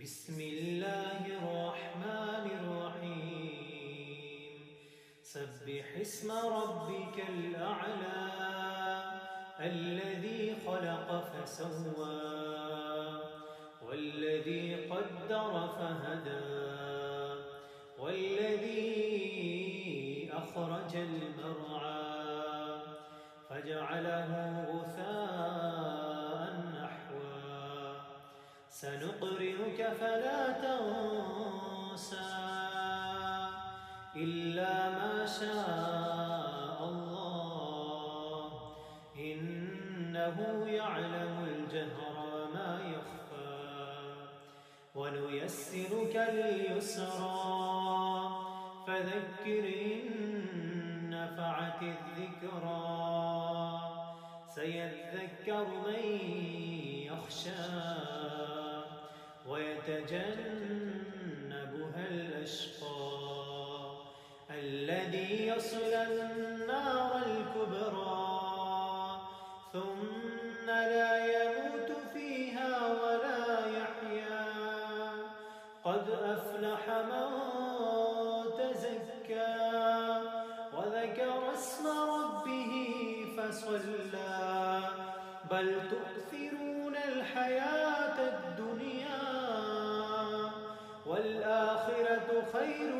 بسم الله الرحمن الرحيم سبح اسم ربك الأعلى الذي خلق فسوى والذي قدر فهدى والذي أخرج المرعى فجعله غثاء نحوا سنقرئك فلا تنسى إلا ما شاء الله إنه يعلم الجهر وما يخفى ونيسرك لليسرى فذكر إن نفعت الذكرى سيذكر من يخشى ويتجنبها الأشقى الذي يصلى النار الكبرى ثم لا يموت فيها ولا يحيا قد أفلح من تزكى وذكر اسم ربه فصلى بل تؤثرون الحياة الدنيا والآخرة خير